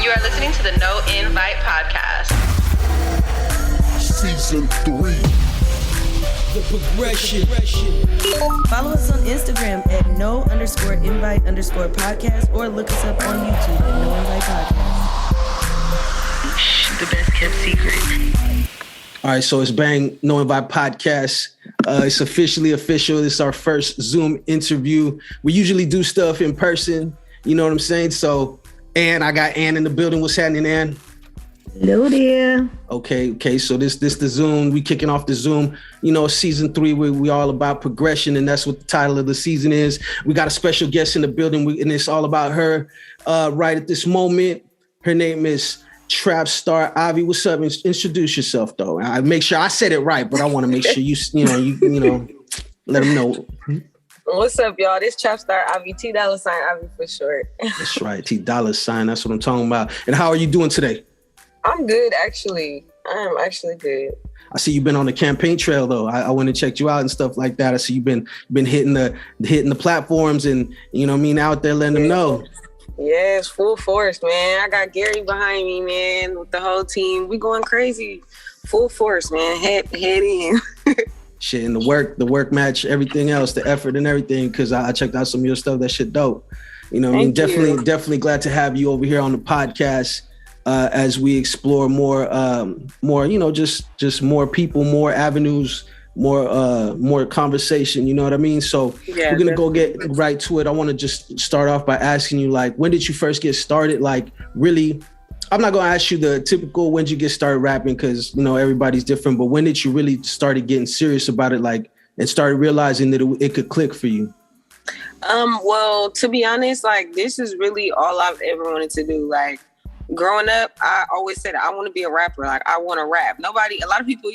You are listening to the No Invite Podcast. Season 3. The progression. Follow us on Instagram at no_invite_podcast or look us up on YouTube at No Invite Podcast. The best kept secret. All right, so it's Bang No Invite Podcast. It's officially official. This is our first Zoom interview. We usually do stuff in person. You know what I'm saying? So, Ann, I got Ann in the building. What's happening, Ann? Hello there. Okay. So this the Zoom. We kicking off the Zoom. You know, season 3. We all about progression, and that's what the title of the season is. We got a special guest in the building, and it's all about her. Right at this moment, her name is Trap Star Avy. What's up? Introduce yourself, though. I make sure I said it right, but I want to make sure you know, let them know. What's up, y'all? This Trap Star Avy, T Avy for short. That's right, T $. That's what I'm talking about. And how are you doing today? I'm good, actually. I'm actually good. I see you've been on the campaign trail, though. I went and checked you out and stuff like that. I see you've been hitting the platforms and out there letting them know. Yes, full force, man. I got Gary behind me, man, with the whole team. We going crazy. Full force, man. Head in. Shit, and the work match, everything else, the effort and everything, because I checked out some of your stuff. That shit dope. Definitely glad to have you over here on the podcast as we explore more, just more people, more avenues, more conversation. You know what I mean? So we're gonna go get right to it. I want to just start off by asking you, like, when did you first get started? Like, really, I'm not gonna ask you the typical when did you get started rapping, because everybody's different. But when did you really started getting serious about it, like, and started realizing that it could click for you? Well, to be honest, like, this is really all I've ever wanted to do. Like, growing up, I always said I want to be a rapper. Like, I want to rap. A lot of people,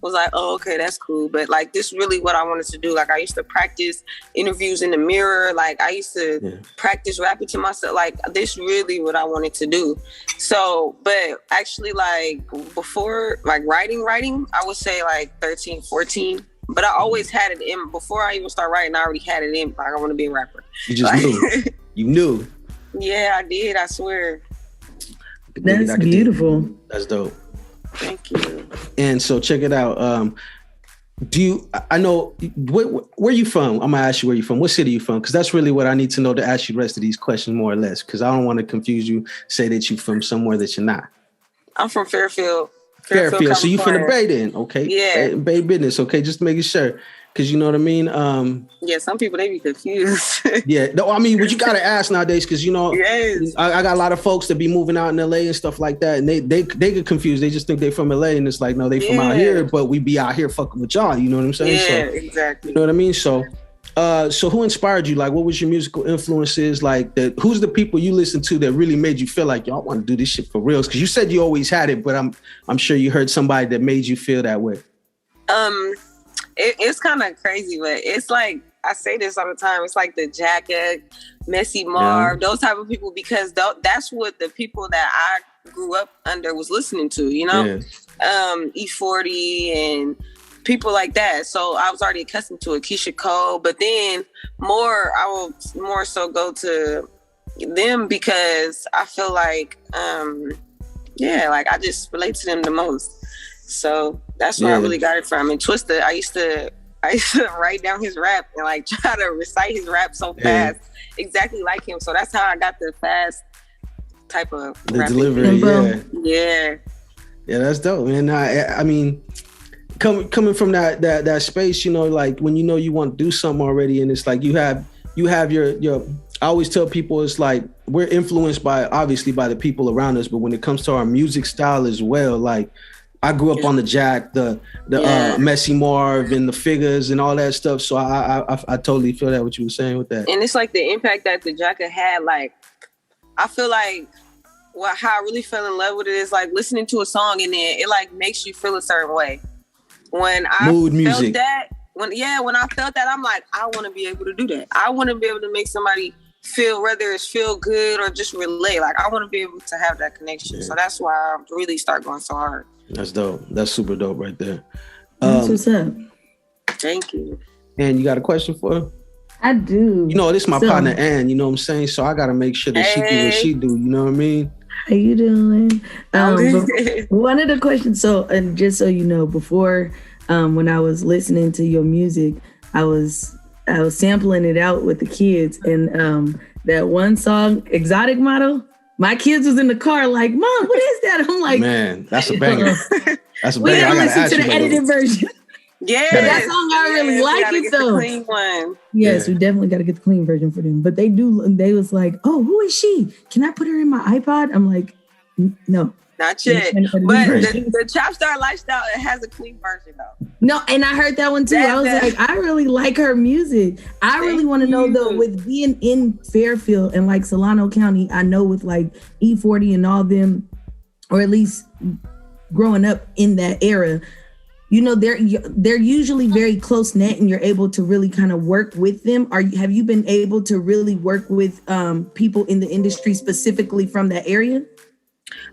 was like, oh, okay, that's cool. But like, this really what I wanted to do. Like, I used to practice interviews in the mirror. Like, I used to practice rapping to myself. Like, this really what I wanted to do. So, but actually, like, before, like, writing, I would say like 13, 14. But I always had it in. Before I even start writing, I already had it in. Like, I want to be a rapper. You just knew. You knew. Yeah, I did. I swear. That's beautiful. That's dope. Thank you. And so check it out. I know, where you from? I'm gonna ask you where you from. What city you from? Because that's really what I need to know to ask you the rest of these questions, more or less. Because I don't want to confuse you, say that you from somewhere that you're not. I'm from Fairfield. Fairfield. So you from the Bay then? Okay. Yeah. Bay business. Okay. Just making sure. Because you know what I mean? Yeah, some people, they be confused. Yeah. No, I mean, what you got to ask nowadays, because, yes. I got a lot of folks that be moving out in LA and stuff like that. And they get confused. They just think they from LA. And it's like, no, they from out here. But we be out here fucking with y'all. You know what I'm saying? Yeah, exactly. You know what I mean? So who inspired you? Like, what was your musical influences? Like, who's the people you listen to that really made you feel like y'all want to do this shit for real? Because you said you always had it, but I'm sure you heard somebody that made you feel that way. It's kind of crazy, but it's like, I say this all the time. It's like the Jacka, Messy Marv, those type of people, because that's what the people that I grew up under was listening to, E40 and people like that. So I was already accustomed to it, Keisha Cole. But then I will more so go to them because I feel like, like I just relate to them the most. So that's where I really got it from. And Twista, I used to write down his rap and like try to recite his rap so fast, exactly like him. So that's how I got the fast type of the delivery. Yeah, that's dope, man. I mean, coming from that space, like when you want to do something already, and it's like you have your. I always tell people, it's like we're influenced obviously by the people around us, but when it comes to our music style as well, like. I grew up on the Jack, the Messy Marv and the Figures and all that stuff. So I totally feel that what you were saying with that. And it's like the impact that the Jacka had. Like, I feel like how I really fell in love with it is like listening to a song and then it like makes you feel a certain way. When I felt that, when I felt that, I'm like, I want to be able to do that. I want to be able to make somebody feel, whether it's feel good or just relate. Like, I want to be able to have that connection. Yeah. So that's why I really start going so hard. That's dope. That's super dope right there. That's what's up. Thank you. And you got a question for her? I do. This is my partner, Ann. You know what I'm saying? So I got to make sure that she do what she do. You know what I mean? How you doing? I'm But good. one of the questions, so, and just so you know, before when I was listening to your music, I was sampling it out with the kids, and that one song, Exotic Model, my kids was in the car like, Mom, what is that? I'm like, Man, that's a banger. That's a we banger. had I to gotta listen ask to you the about edited it. version. Yes. But that song, I really Yes, like gotta it get the though. clean one. Yes, Yeah. we definitely got to get the clean version for them. But they was like, oh, who is she? Can I put her in my iPod? I'm like, no. Not yet. But The Trap Star Lifestyle, it has a clean version though. no, and I heard that one too. I was like, I really like her music. I really want to know though, with being in Fairfield and like Solano County, I know with like E40 and all them, or at least growing up in that era, you know, they're usually very close knit, and you're able to really kind of work with them. Have you been able to really work with people in the industry specifically from that area?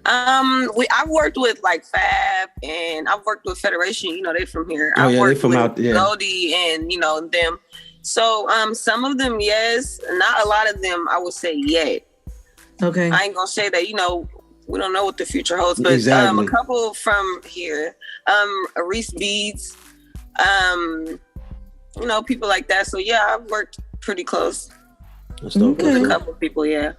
I've worked with like Fab, and I've worked with Federation. You know, they're from here. Oh, I've yeah, worked they from with out there. Goldie and you know them. So some of them, yes. Not a lot of them, I would say yet. Okay. I ain't gonna say that. You know, we don't know what the future holds, but Exactly. a couple from here, Reese Beads, you know, people like that. So yeah, I've worked pretty close That's dope. with a couple people. Yeah,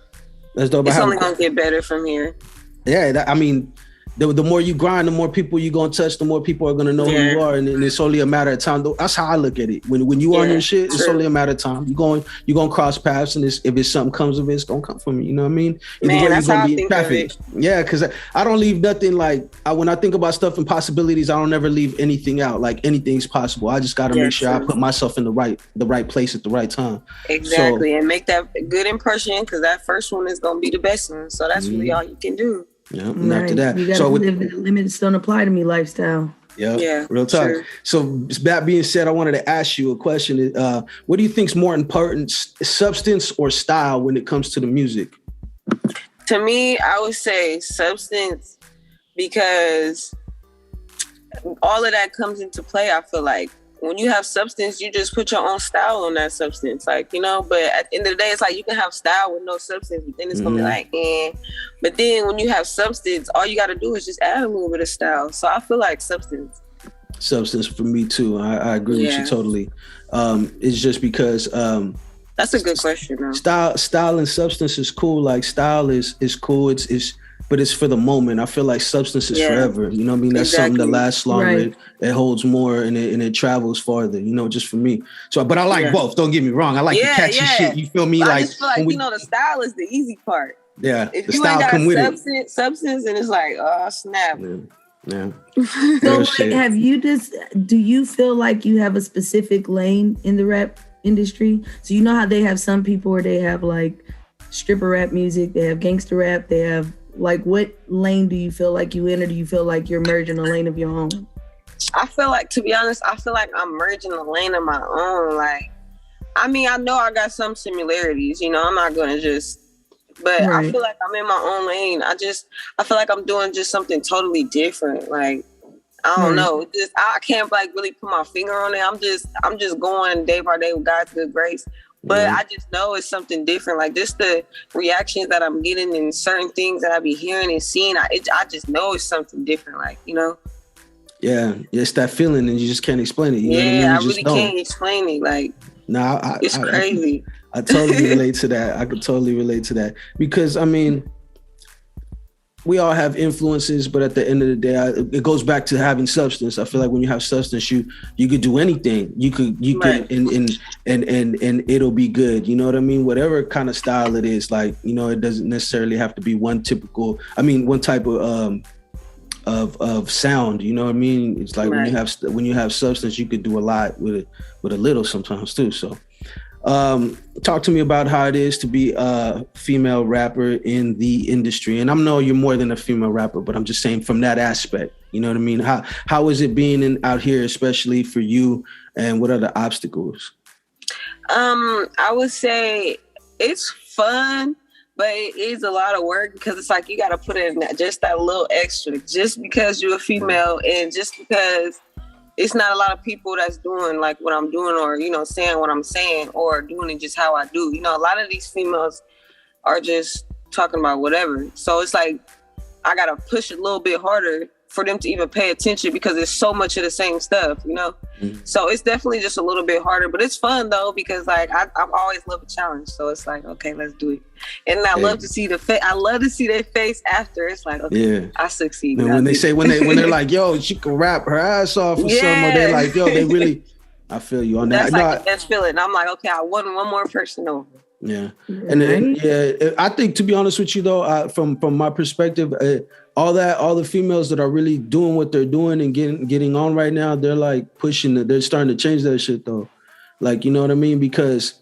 That's dope. it's only gonna get better from here. Yeah, I mean, the more you grind, the more people you're gonna touch, the more people are gonna know who you are, and it's only a matter of time. That's how I look at it. When you on your shit, it's only a matter of time. You're gonna cross paths, and if it's something comes of it, it's gonna come from you. You know what I mean? Man, that's how I think of it. Yeah, because I don't leave nothing like when I think about stuff and possibilities. I don't ever leave anything out. Like anything's possible. I just gotta make sure I put myself in the right place at the right time. Exactly, and make that good impression, because that first one is gonna be the best one. So that's really all you can do. Yeah, and after that, you gotta live the limits don't apply to me lifestyle. Yeah, real talk. True. So that being said, I wanted to ask you a question. What do you think is more important, substance or style, when it comes to the music? To me, I would say substance, because all of that comes into play. I feel like when you have substance, you just put your own style on that substance, like, you know. But at the end of the day, it's like you can have style with no substance, but then it's gonna be like, eh. But then when you have substance, all you got to do is just add a little bit of style. So I feel like substance. Substance for me too. I agree with you totally. It's just because that's a good question, though. Style and substance is cool. Like style is cool. But it's for the moment. I feel like substance is forever. You know what I mean? That's something that lasts longer. Right. It holds more, and it travels farther. You know, just for me. So, but I like both. Don't get me wrong. I like the catchy shit. You feel me? I just feel like you know, the style is the easy part. Yeah, if the you style ain't come with substance, and it's like, oh snap. Yeah. So do you feel like you have a specific lane in the rap industry? So you know how they have some people where they have like stripper rap music, they have gangster rap, they have like, what lane do you feel like you in, or do you feel like you're merging a lane of your own? I feel like, to be honest, I feel like I'm merging a lane of my own. Like, I mean, I know I got some similarities, you know, I'm not going to just, but I feel like I'm in my own lane. I feel like I'm doing just something totally different. Like, I don't know. I can't like really put my finger on it. I'm just going day by day with God's good grace. But I just know it's something different. Like just the reactions that I'm getting and certain things that I be hearing and seeing, I just know it's something different. Like, you know? Yeah, it's that feeling and you just can't explain it. You know what I mean? I really can't explain it. Like, it's crazy. I totally relate to that. I could totally relate to that. Because, I mean, we all have influences, but at the end of the day, it goes back to having substance. I feel like when you have substance, you could do anything. You could, and it'll be good. You know what I mean? Whatever kind of style it is, like, you know, it doesn't necessarily have to be one type of sound. You know what I mean? It's like when you have substance, you could do a lot with a little sometimes too. So. Talk to me about how it is to be a female rapper in the industry. And I know you're more than a female rapper, but I'm just saying from that aspect, you know what I mean? How is it being out here, especially for you, and what are the obstacles? I would say it's fun, but it is a lot of work because it's like you got to put in just that little extra just because you're a female and just because it's not a lot of people that's doing like what I'm doing or, you know, saying what I'm saying or doing it just how I do. You know, a lot of these females are just talking about whatever. So it's like I gotta push a little bit harder for them to even pay attention because there's so much of the same stuff, you know? Mm-hmm. So it's definitely just a little bit harder, but it's fun though, because like I've always loved a challenge. So it's like, okay, let's do it. And I love to see I love to see their face after. It's like, okay, I succeeded. And when they're like, yo, she can rap her ass off or something, or they're like, yo, they really, I feel you on that. That's like the best feeling. And I'm like, okay, I won one more person over. Yeah. And I think, to be honest with you though, from my perspective, all the females that are really doing what they're doing and getting on right now, they're like pushing it. They're starting to change that shit though. Like, you know what I mean? Because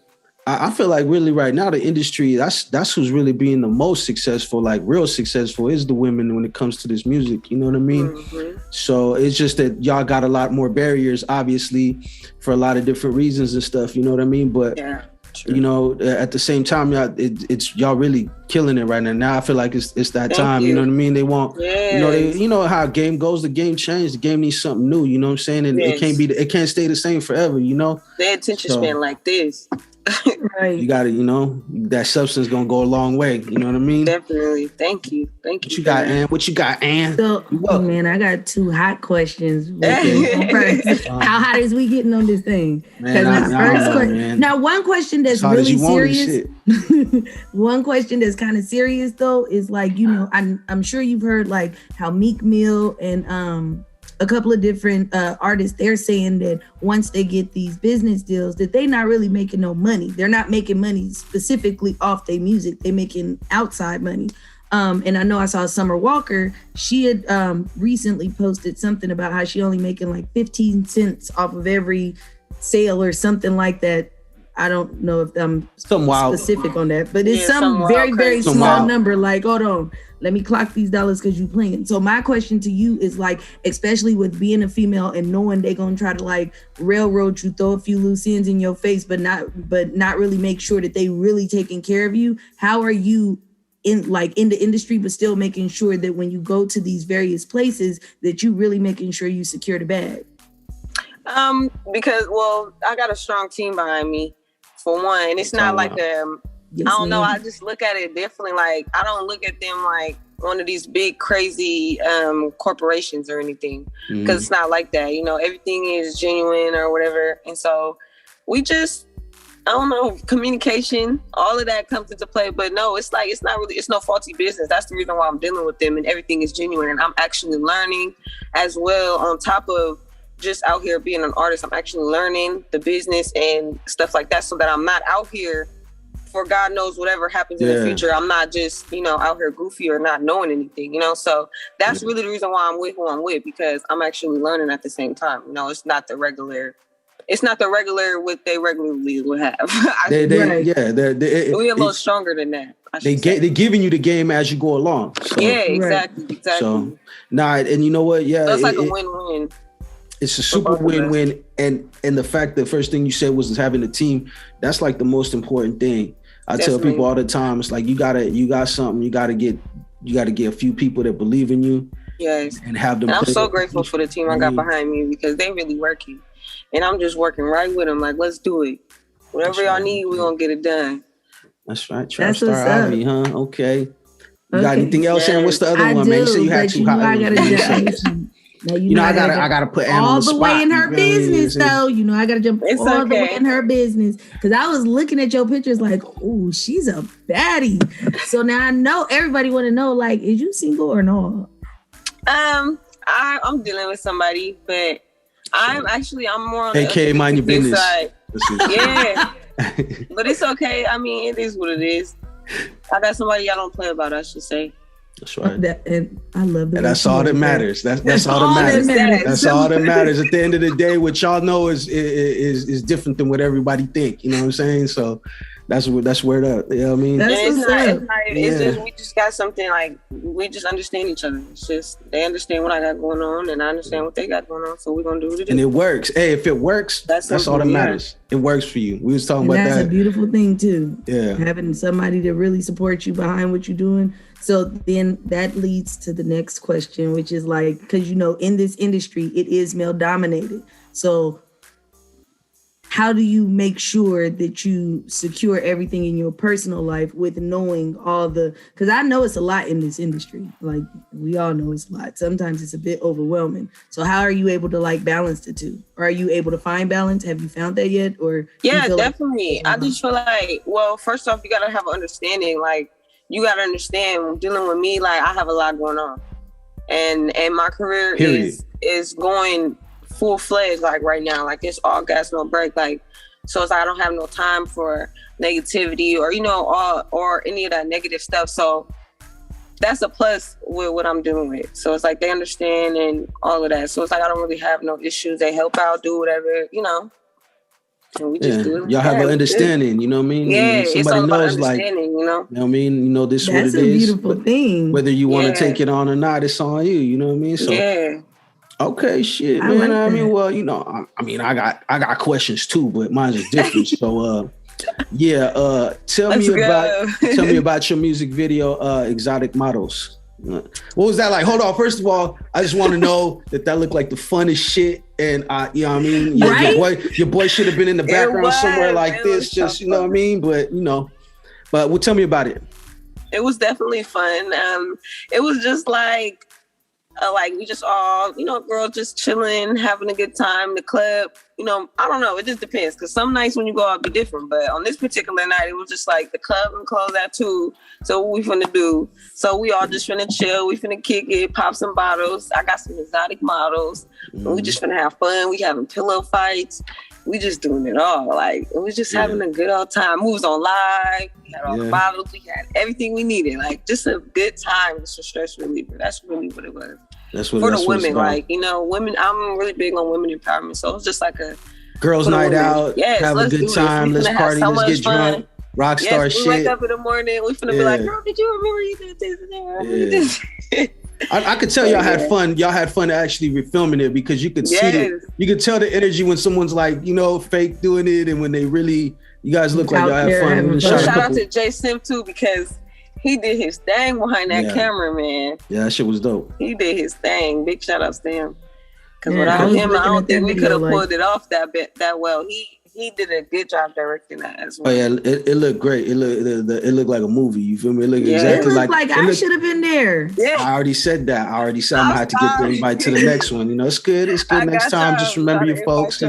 I feel like really right now, the industry, that's who's really being the most successful, like real successful, is the women when it comes to this music. You know what I mean? Mm-hmm. So it's just that y'all got a lot more barriers, obviously, for a lot of different reasons and stuff. You know what I mean? But you know, at the same time, y'all really killing it right now. Now I feel like it's that time. You know what I mean? They want, you know how a game goes. The game changed. The game needs something new. You know what I'm saying? And it can't stay the same forever. You know, their attention span like this. Right. You got to, you know, that substance gonna go a long way. You know what I mean? Definitely. Thank you. What you got, Ann? What you got, Ann? So, man, I got 2 hot questions. How hot is we getting on this thing? Now, one question that's really serious. One question that's kind of serious though is like, you know, I'm sure you've heard like how Meek Mill and a couple of different artists, they're saying that once they get these business deals, that they're not really making no money. They're not making money specifically off their music. They're making outside money. And I know I saw Summer Walker. She had recently posted something about how she only making like 15 cents off of every sale or something like that. I don't know if I'm specific on that, but it's some very, very small number. Like, hold on, let me clock these dollars because you playing. So my question to you is like, especially with being a female and knowing they're gonna try to like railroad you, throw a few loose ends in your face, but not really make sure that they really taking care of you. How are you in the industry, but still making sure that when you go to these various places that you really making sure you secure the bag? Because I got a strong team behind me. For one, and it's not like I don't know. I just look at it differently. Like I don't look at them like one of these big crazy corporations or anything, because it's not like that. You know, everything is genuine or whatever, and so we just, I don't know, communication, all of that comes into play. But no, it's no faulty business. That's the reason why I'm dealing with them, and everything is genuine, and I'm actually learning as well on top of just out here being an artist. I'm actually learning the business and stuff like that, so that I'm not out here for God knows whatever happens in the future. I'm not just, you know, out here goofy or not knowing anything, you know? So that's really the reason why I'm with who I'm with, because I'm actually learning at the same time. You know, it's not the regular what they regularly would have. We're a little stronger than that. They're giving you the game as you go along. So. Yeah, exactly. So, and you know what? Yeah. So it's like a win-win. It's a super win-win, and the fact that first thing you said was having a team. That's like the most important thing. I tell people all the time. It's like you got something. You got to get a few people that believe in you. Yes, and have them. And I'm so grateful for the team I got behind me, because they really working, and I'm just working right with them. Like, let's do it. Whatever y'all need, we're gonna get it done. That's right. Trap Star Ivy, huh? Okay. You got anything else? And what's the other one, man? You say you had 2 hot. Now, I gotta put Anna all the way in her business, though. You know, I gotta jump all the way in her business, because I was looking at your pictures like, oh, she's a baddie. So now I know everybody want to know, like, is you single or not? I'm dealing with somebody, but I'm more on the mind your business side. Yeah, but it's okay. I mean, it is what it is. I got somebody y'all don't play about, I should say. That's right. And I love that. And that's all that matters. That's all that matters. That's all that matters. At the end of the day, what y'all know is different than what everybody think. You know what I'm saying? So that's where the, you know what I mean? It's just we just got something, like, we just understand each other. It's just they understand what I got going on, and I understand what they got going on. So we're gonna do what it is. And it works. Hey, if it works, that's all that matters. It works for you. We was talking about that. That's a beautiful thing too. Yeah, having somebody to really support you behind what you're doing. So then that leads to the next question, which is like, because, you know, in this industry, it is male dominated. So how do you make sure that you secure everything in your personal life with knowing all the, because I know it's a lot in this industry. Like we all know it's a lot. Sometimes it's a bit overwhelming. So how are you able to like balance the two? Or are you able to find balance? Have you found that yet? Or yeah, definitely. I just feel like, well, first off, you got to have an understanding. Like you got to understand when dealing with me, like I have a lot going on and my career is going full-fledged like right now, like it's all gas no break, like so it's like I don't have no time for negativity or or any of that negative stuff, so that's a plus with what I'm doing with. So it's like they understand and all of that, so it's like I don't really have no issues. They help out, do whatever, and we just do it. Y'all have an understanding, you know what I mean? Yeah, somebody it's all about knows, like, understanding, you know what I mean? This is what it is. That's a beautiful thing. Whether you want to take it on or not, it's on you, you know what I mean? So yeah. Okay, shit, man. Like I mean, well, I got questions too, but mine is different. So, tell me about your music video, Exotic Models. What was that like? Hold on. First of all, I just want to know that looked like the funnest shit, and you know what I mean. Your boy should have been in the background somewhere like this, just you know what I mean. But well, tell me about it. It was definitely fun. It was just like we just all, girls just chilling, having a good time. The club, I don't know. It just depends. Because some nights when you go out be different. But on this particular night, it was just like the club and close at 2. So what we finna do? So we all just finna chill. We finna kick it, pop some bottles. I got some exotic models. And we just finna have fun. We having pillow fights. We just doing it all. Like, we was just having a good old time. We was on live. We had all the bottles. We had everything we needed. Like, just a good time. Just a stress reliever. That's really what it was. That's what for the women, like, women. I'm really big on women empowerment. So it was just like a girls' night out. Yes, have a good time. Let's party. Let's get drunk. Rock star shit. We wake up in the morning. We finna be like, girl, did you remember you did this and that? I could tell y'all had fun. Y'all had fun actually filming it because you could see it. You could tell the energy when someone's like, fake doing it, and when they really, you guys look like y'all had fun. Shout out to Jay Sim too, because he did his thing behind that camera, man. Yeah, that shit was dope. He did his thing. Big shout out to him. Because without him, I don't think we could have pulled it off that well. He did a good job directing that as well. Oh yeah, it looked great. It looked like a movie. You feel me? It looked exactly like I should have been there. Yeah, I already said that. I'm gonna have to get the invite to the next one. It's good. It's good. Next time, just remember your folks.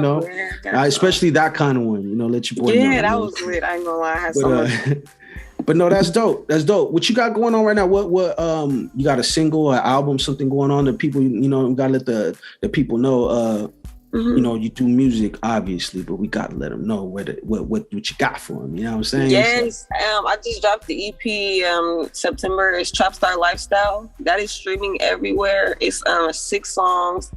Especially that kind of one. Let your boy know. Yeah, that was lit. I ain't gonna lie. I had so much. But no, that's dope. That's dope. What you got going on right now? What you got a single, an album, something going on that people, you gotta let the people know. You do music, obviously, but we gotta let them know what you got for them. You know what I'm saying? Yes. I just dropped the EP September. It's Trap Star Lifestyle. That is streaming everywhere. It's 6 songs.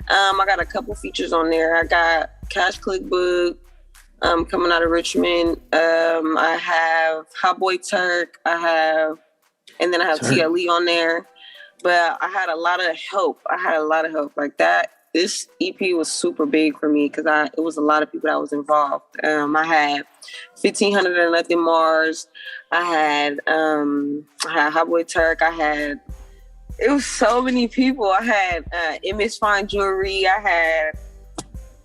I got a couple features on there. I got Cash Clickbook. Coming out of Richmond. I have Hot Boy Turk. And then I have T Avy on there. But I had a lot of help. Like that. This EP was super big for me because it was a lot of people that was involved. I had 1500 and Nothing Mars. I had Hot Boy Turk. It was so many people. I had Image Fine Jewelry.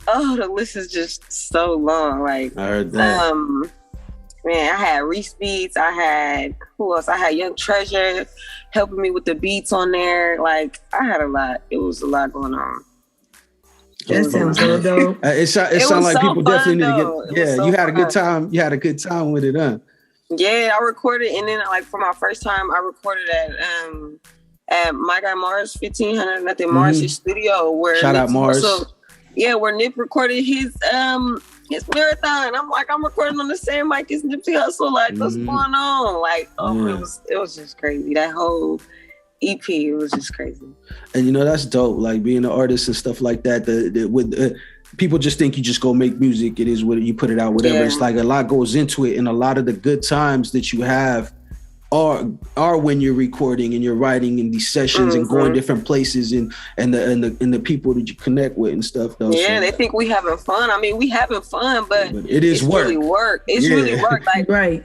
The list is just so long. Like, I heard that. Man, I had Reese Beats. I had, who else? I had Young Treasure helping me with the beats on there. Like, I had a lot. It was a lot going on. That sounds so dope. It sounds like people definitely need to get. Yeah, you had a good time. You had a good time with it, huh? Yeah, I recorded, and then like for my first time, I recorded at my guy Mars 1500 Nothing Mars' studio. Where shout out Mars. Where Nip recorded his marathon. I'm recording on the same mic as Nipsey Hussle. Like, what's going on? Like, it was just crazy. That whole EP, it was just crazy. And that's dope. Like being an artist and stuff like that. People just think you just go make music. It is what you put it out, whatever. Yeah. It's like a lot goes into it, and a lot of the good times that you have are when you're recording and you're writing in these sessions and going different places and the people that you connect with and stuff. Though, yeah, they think we having fun. I mean, we having fun, but it is work. Really work. It's really work. Like, right.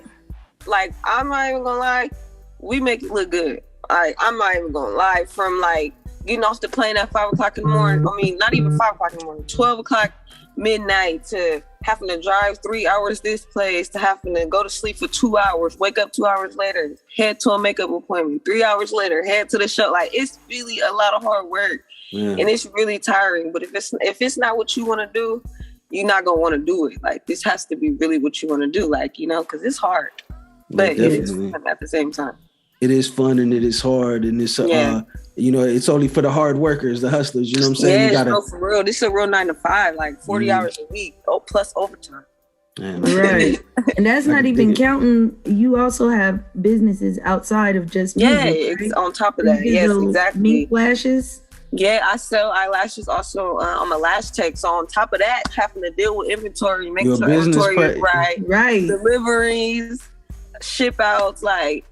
Like, I'm not even gonna lie. We make it look good. Like, I'm not even gonna lie. From like getting off the plane at 5 o'clock in the morning. I mean, not even 5 o'clock in the morning, 12 o'clock midnight, to having to drive 3 hours this place, to having to go to sleep for 2 hours, wake up 2 hours later, head to a makeup appointment, 3 hours later, head to the show. Like, it's really a lot of hard work, and it's really tiring. But if it's not what you want to do, you're not gonna want to do it. Like, this has to be really what you want to do, like, you know, because it's hard, but it's fun at the same time. It is fun and it is hard, and it's you know, it's only for the hard workers, the hustlers. You know what I'm saying? Yeah, no, for real. This is a real 9 to 5, like 40 hours a week, plus overtime. Right. And that's not even counting. You also have businesses outside of just music. Yeah, it's on top of that. Yes, exactly. Mink lashes. Yeah, I sell eyelashes also. I'm a lash tech. So on top of that, having to deal with inventory, make sure inventory is right, deliveries, ship outs, like,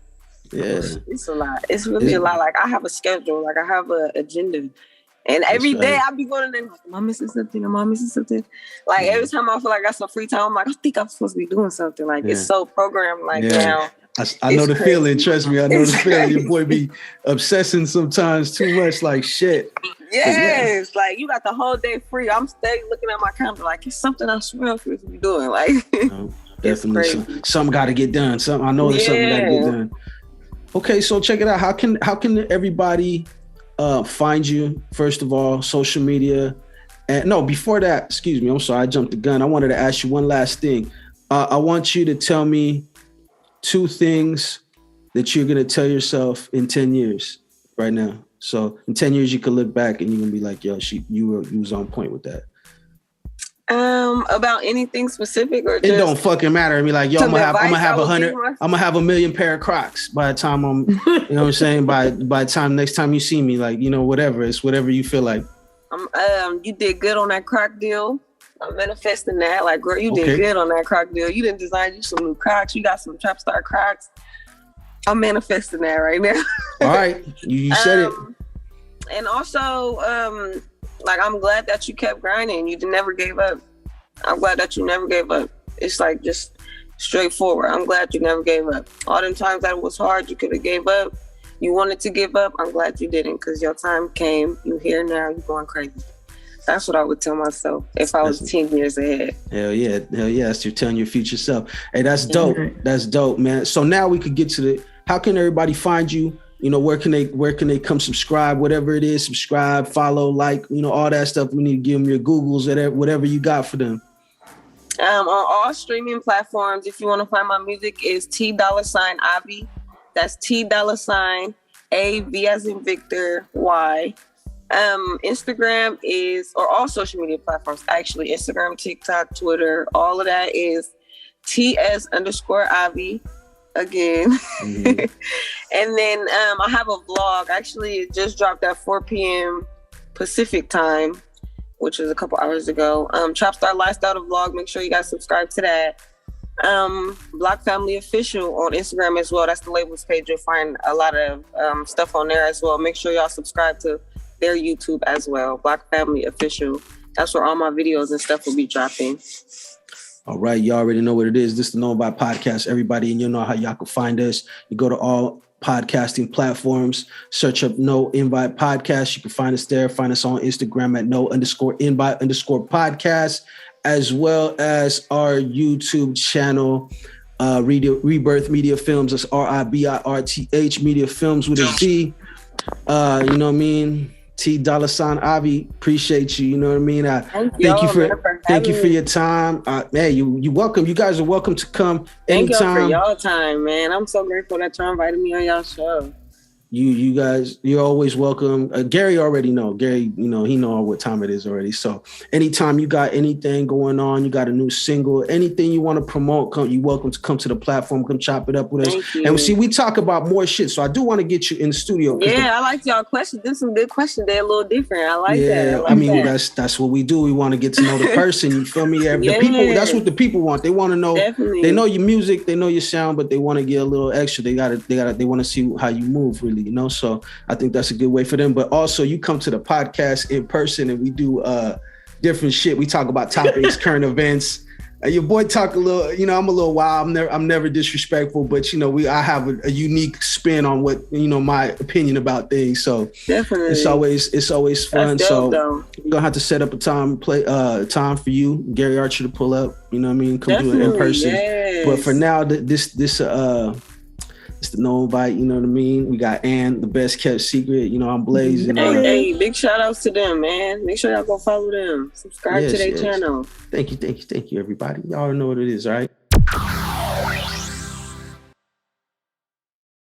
it's a lot. It's really a lot. Like, I have a schedule. Like, I have an agenda. And every day I be going in there like, am I missing something? Like, every time I feel like I got some free time, I'm like, I think I'm supposed to be doing something. Like, it's so programmed now. I know the feeling. Trust me, I know the feeling. Your boy be obsessing sometimes too much, like shit. Yes, like, you got the whole day free. I'm steady looking at my calendar like, it's something I swear I'm supposed to be doing. Like, definitely something got to get done. I know there's something got to get done. Okay, so check it out. How can everybody find you? First of all, social media. And no, before that, excuse me, I'm sorry, I jumped the gun. I wanted to ask you one last thing. I want you to tell me 2 things that you're gonna tell yourself in 10 years right now. So in 10 years, you can look back and you're gonna be like, yo, you was on point with that. About anything specific, or it don't fucking matter. I mean, like, yo, I'm gonna have 1 million pair of Crocs by the time I'm, you know what I'm saying? By the time next time you see me, like, you know, whatever. It's whatever you feel like. You did good on that Croc deal. I'm manifesting that. Like, girl, you did good on that Croc deal. You didn't design you some new Crocs. You got some Trap Star Crocs. I'm manifesting that right now. All right, you said it. And also, like, I'm glad that you kept grinding. You never gave up. I'm glad that you never gave up. It's like, just straightforward. I'm glad you never gave up. All them times that it was hard, you could have gave up. You wanted to give up. I'm glad you didn't, because your time came. You here now. You going crazy. That's what I would tell myself if I was 10 years ahead. Hell yeah. That's you're telling your future self. Hey, that's dope. That's dope, man. So now we could get to how can everybody find you? You know, where can they come subscribe, whatever it is, subscribe, follow, like, you know, all that stuff. We need to give them your Googles, whatever you got for them. On all streaming platforms, if you want to find my music, is T Avy. That's T AV as in Victor Y. Instagram is, or all social media platforms, actually, Instagram, TikTok, Twitter, all of that is TS_Avy again. Mm-hmm. And then I have a vlog. Actually, it just dropped at 4 p.m. Pacific time, which is a couple hours ago. Trap Star Lifestyle vlog. Make sure you guys subscribe to that. Black Family Official on Instagram as well. That's the labels page. You'll find a lot of stuff on there as well. Make sure y'all subscribe to their YouTube as well. Black Family Official. That's where all my videos and stuff will be dropping. All right, y'all already know what it is. This is the Know About Podcast, everybody, and you know how y'all can find us. You go to all podcasting platforms, search up No Invite Podcast. You can find us there. Find us on Instagram at No_invite_podcast, as well as our YouTube channel, RiBirth Media Films. That's RiBirth Media Films with a Z. You know what I mean? T Avy, appreciate you. You know what I mean? Thank you for your time. Man, you welcome. You guys are welcome to come anytime. Thank you for y'all time, man. I'm so grateful that y'all invited me on y'all show. You guys, you're always welcome. Gary already know. Gary, you know, he know what time it is already. So anytime you got anything going on, you got a new single, anything you want to promote, you're welcome to come to the platform, come chop it up with us. And see, we talk about more shit. So I do want to get you in the studio. Yeah, I like y'all questions. There's some good questions. They're a little different. I like that. I mean, that's what we do. We want to get to know the person. You feel me? The people. That's what the people want. They want to know. Definitely. They know your music. They know your sound, but they want to get a little extra. They want to see how you move, really. You know, so I think that's a good way for them. But also, you come to the podcast in person, and we do different shit. We talk about topics, current events, Your boy talk a little, I'm a little wild. I'm never disrespectful, but I have a unique spin on what my opinion about things. So definitely, it's always fun. That's dope, though. We're gonna have to set up a time for you, Gary Archer, to pull up. You know what I mean? Come do it in person. Yes. But for now, this it's the no invite. You know what I mean? We got Ann, the best kept secret. I'm blazing. Hey, big shout outs to them, man. Make sure y'all go follow them. Subscribe to their channel. Thank you, everybody. Y'all know what it is, right?